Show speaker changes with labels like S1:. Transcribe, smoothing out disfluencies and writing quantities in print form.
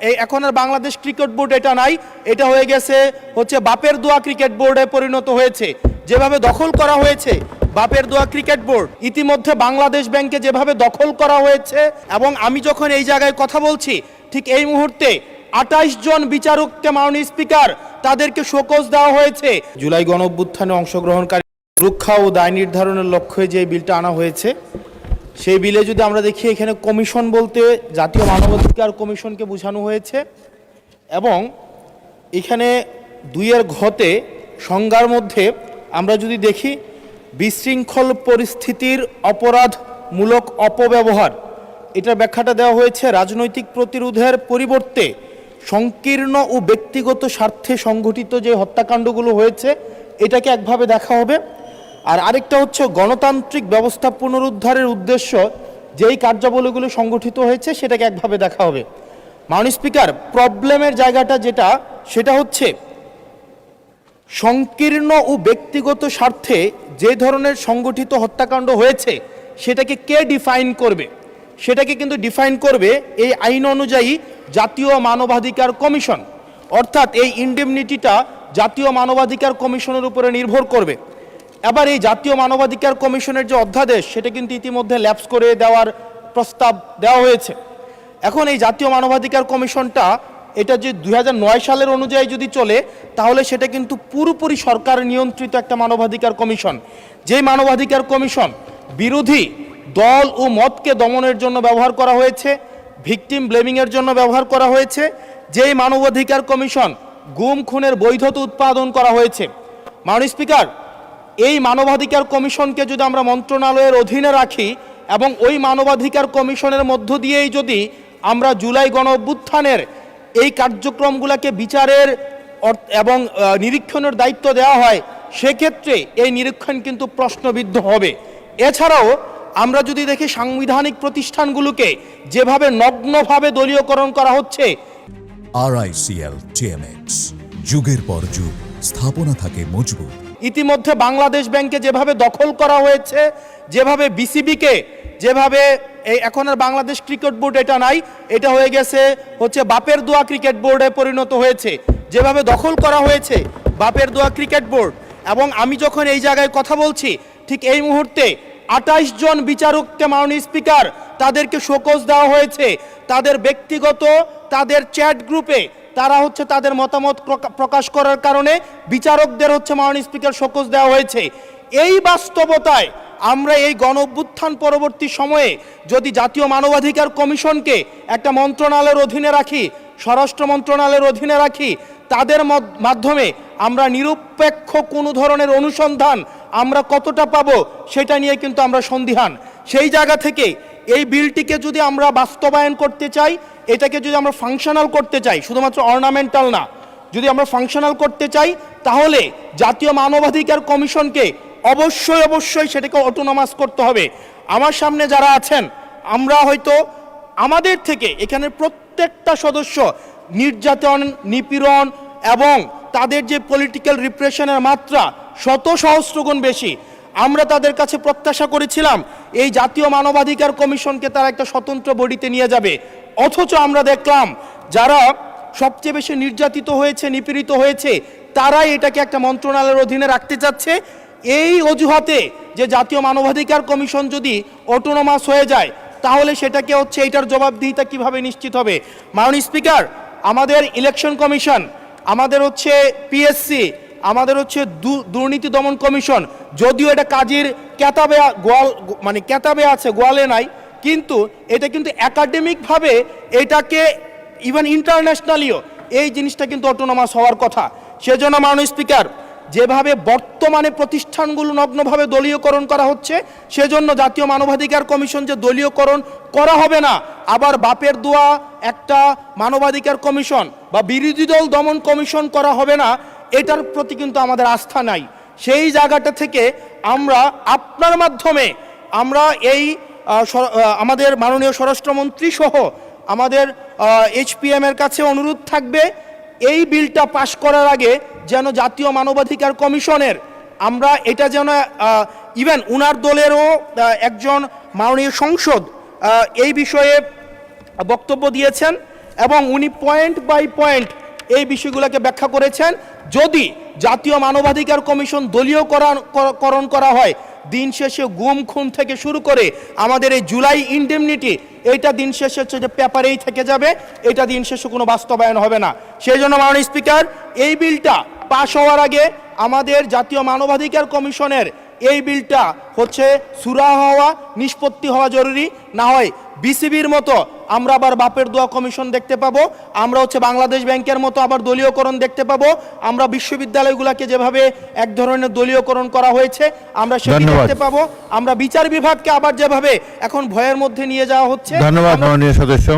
S1: এই এখন আর Bangladesh cricket board এটা নাই, এটা হয়ে গেছে হচ্ছে বাপের দোয়া ক্রিকেট বোর্ডে পরিণত হয়েছে। যেভাবে দখল করা হয়েছে বাপের দোয়া ক্রিকেট বোর্ড, ইতিমধ্যে বাংলাদেশ ব্যাংকে যেভাবে দখল করা হয়েছে, এবং আমি যখন এই জায়গায় কথা বলছি ঠিক এই মুহূর্তে 28 জন বিচারককে মাননীয় স্পিকার তাদেরকে শোকজ দেওয়া হয়েছে। জুলাই গণঅভ্যুত্থানে অংশগ্রহণকারী সুরক্ষা ও দায় নির্ধারণের লক্ষ্যে যে বিলটা আনা হয়েছে, সেই বিলে যদি আমরা দেখি এখানে কমিশন বলতে জাতীয় মানবাধিকার কমিশনকে বোঝানো হয়েছে, এবং এখানে 2-এর ঘতে সংজ্ঞার মধ্যে আমরা যদি দেখি বিশৃঙ্খল পরিস্থিতির অপরাধমূলক অপব্যবহার, এটার ব্যাখ্যাটা দেওয়া হয়েছে রাজনৈতিক প্রতিরোধের পরিবর্তে সংকীর্ণ ও ব্যক্তিগত স্বার্থে সংঘটিত যে হত্যাকাণ্ডগুলো হয়েছে এটাকে একভাবে দেখা হবে। আর আরেকটা হচ্ছে গণতান্ত্রিক ব্যবস্থা পুনরুদ্ধারের উদ্দেশ্য যেই কার্যাবলীগুলো সংগঠিত হয়েছে সেটাকে একভাবে দেখা হবে। মাননীয় স্পিকার, প্রবলেমের জায়গাটা যেটা সেটা হচ্ছে সংকীর্ণ ও ব্যক্তিগত স্বার্থে যে ধরনের সংগঠিত হত্যাকাণ্ড হয়েছে সেটাকে কে ডিফাইন করবে, সেটাকে কিন্তু ডিফাইন করবে এই আইন অনুযায়ী জাতীয় মানবাধিকার কমিশন। অর্থাৎ এই ইনডেমনিটিটা জাতীয় মানবাধিকার কমিশনের উপরে নির্ভর করবে। এবার এই জাতীয় মানবাধিকার কমিশনের যে অধ্যাদেশ সেটা কিন্তু ইতিমধ্যে ল্যাপস করে দেওয়ার প্রস্তাব দেওয়া হয়েছে। এখন এই জাতীয় মানবাধিকার কমিশনটা এটা যে 2009 সালের অনুযায়ী যদি চলে তাহলে সেটা কিন্তু পুরোপুরি সরকার নিয়ন্ত্রিত একটা মানবাধিকার কমিশন। যেই মানবাধিকার কমিশন বিরোধী দল ও মতকে দমনের জন্য ব্যবহার করা হয়েছে, ভিকটিম ব্লেমিংয়ের জন্য ব্যবহার করা হয়েছে, যেই মানবাধিকার কমিশন গুম খুনের বৈধতা উৎপাদন করা হয়েছে। মাননীয় স্পিকার, এই মানবাধিকার কমিশনকে যদি আমরা মন্ত্রণালয়ের অধীনে রাখি এবং ওই মানবাধিকার কমিশনের মধ্য দিয়েই যদি আমরা জুলাই গণঅভ্যুত্থানের এই কার্যক্রমগুলোকে বিচারের এবং নিরীক্ষণের দায়িত্ব দেওয়া হয়, সেক্ষেত্রে এই নিরীক্ষণ কিন্তু প্রশ্নবিদ্ধ হবে। এছাড়াও আমরা যদি দেখি সাংবিধানিক প্রতিষ্ঠানগুলোকে যেভাবে নগ্নভাবে দলীয়করণ করা হচ্ছে,
S2: RICL TMX, যুগের পর যুগ স্থাপনা থাকে মজবুত।
S1: ইতিমধ্যে বাংলাদেশ ব্যাংকে যেভাবে দখল করা হয়েছে, যেভাবে বিসিবিকে যেভাবে এই এখন আর বাংলাদেশ ক্রিকেট বোর্ড এটা নাই, এটা হয়ে গেছে হচ্ছে বাপের দোয়া ক্রিকেট বোর্ডে পরিণত হয়েছে। যেভাবে দখল করা হয়েছে বাপের দোয়া ক্রিকেট বোর্ড, এবং আমি যখন এই জায়গায় কথা বলছি ঠিক এই মুহূর্তে 28 জন বিচারককে মাননীয় স্পিকার তাদেরকে শোকজ দেওয়া হয়েছে। তাদের ব্যক্তিগত তাদের চ্যাট গ্রুপে তারা হচ্ছে তাদের মতামত প্রকাশ করার কারণে বিচারকদের হচ্ছে মাননীয় স্পিকার শোকজ দেওয়া হয়েছে। এই বাস্তবতায় আমরা এই গণঅভ্যুত্থান পরবর্তী সময়ে যদি জাতীয় মানবাধিকার কমিশনকে একটা মন্ত্রণালয়ের অধীনে রাখি, স্বরাষ্ট্র মন্ত্রণালয়ের অধীনে রাখি, তাদের মাধ্যমে আমরা নিরপেক্ষ কোনো ধরনের অনুসন্ধান আমরা কতটা পাবো সেটা নিয়ে কিন্তু আমরা সন্দিহান। সেই জায়গা থেকে এই বিলটিকে যদি আমরা বাস্তবায়ন করতে চাই, এটাকে যদি আমরা ফাংশনাল করতে চাই, শুধুমাত্র অর্নামেন্টাল না, যদি আমরা ফাংশনাল করতে চাই তাহলে জাতীয় মানবাধিকার কমিশনকে অবশ্যই সেটাকে অটোনমাস করতে হবে। আমার সামনে যারা আছেন আমরা হয়তো আমাদের থেকে এখানে প্রত্যেকটা সদস্য নির্যাতন, নিপীড়ন এবং তাদের যে পলিটিক্যাল রিপ্রেশনের মাত্রা শত সহস্রগুণ বেশি। আমরা তাদের কাছে প্রত্যাশা করেছিলাম এই জাতীয় মানবাধিকার কমিশনকে তারা একটা স্বতন্ত্র বডিতে নিয়ে যাবে, অথচ আমরা দেখলাম যারা সবচেয়ে বেশি নির্যাতিত হয়েছে, নিপীড়িত হয়েছে, তারাই এটাকে একটা মন্ত্রণালয়ের অধীনে রাখতে চাচ্ছে। এই অজুহাতে যে জাতীয় মানবাধিকার কমিশন যদি অটোনমাস হয়ে যায় তাহলে সেটাকে হচ্ছে এটার জবাবদিহিতা কিভাবে নিশ্চিত হবে। মাননীয় স্পিকার, আমাদের ইলেকশন কমিশন, আমাদের হচ্ছে পিএসসি, আমাদের হচ্ছে দুর্নীতি দমন কমিশন, যদিও এটা কাজীর কেতাবে কেতাবে আছে, গোয়ালে নাই, কিন্তু এটা কিন্তু একাডেমিকভাবে এটাকে ইভেন ইন্টারন্যাশনালিও এই জিনিসটা কিন্তু অটোনমাস হওয়ার কথা। সেজন্য মাননীয় স্পিকার, যেভাবে বর্তমানে প্রতিষ্ঠানগুলো নগ্নভাবে দলীয়করণ করা হচ্ছে, সেজন্য জাতীয় মানবাধিকার কমিশন যে দলীয়করণ করা হবে না, আবার বাপের দোয়া একটা মানবাধিকার কমিশন বা বিরোধী দল দমন কমিশন করা হবে না, এটার প্রতি কিন্তু আমাদের আস্থা নাই। সেই জায়গাটা থেকে আমরা আপনার মাধ্যমে আমরা এই আমাদের মাননীয় স্বরাষ্ট্রমন্ত্রী সহ আমাদের HPM এর কাছে অনুরোধ থাকবে এই বিলটা পাশ করার আগে যেন জাতীয় মানবাধিকার কমিশনের আমরা এটা যেন ইভেন উনার দলেরও একজন মাননীয় সংসদ এই বিষয়ে বক্তব্য দিয়েছেন, এবং উনি পয়েন্ট বাই পয়েন্ট এই বিষয়গুলোকে ব্যাখ্যা করেছেন। যদি জাতীয় মানবাধিকার কমিশন দলীয়করণ করা হয়, দিন শেষে গুম খুন থেকে শুরু করে আমাদের এই জুলাই ইনডেমনিটি, এইটা দিন শেষে হচ্ছে যে পেপারেই থেকে যাবে, এটা দিন শেষে কোনো বাস্তবায়ন হবে না। সেই জন্য মাননীয় স্পিকার, এই বিলটা পাশ হওয়ার আগে আমাদের জাতীয় মানবাধিকার কমিশনের এই বিলটা হচ্ছে সুরাহা হওয়া, নিষ্পত্তি হওয়া জরুরি। না হয় বিসিবির মতো আমরা আবার বাপের দোয়া কমিশন দেখতে পাবো, আমরা হচ্ছে বাংলাদেশ ব্যাংকের মতো আবার দলীয়করণ দেখতে পাবো, আমরা বিশ্ববিদ্যালয়গুলোকে যেভাবে এক ধরনের দলীয়করণ করা হয়েছে আমরা সেটি দেখতে পাবো, আমরা বিচার বিভাগকে আবার যেভাবে এখন ভয়ের মধ্যে নিয়ে যাওয়া হচ্ছে।
S3: ধন্যবাদ মাননীয় সদস্য।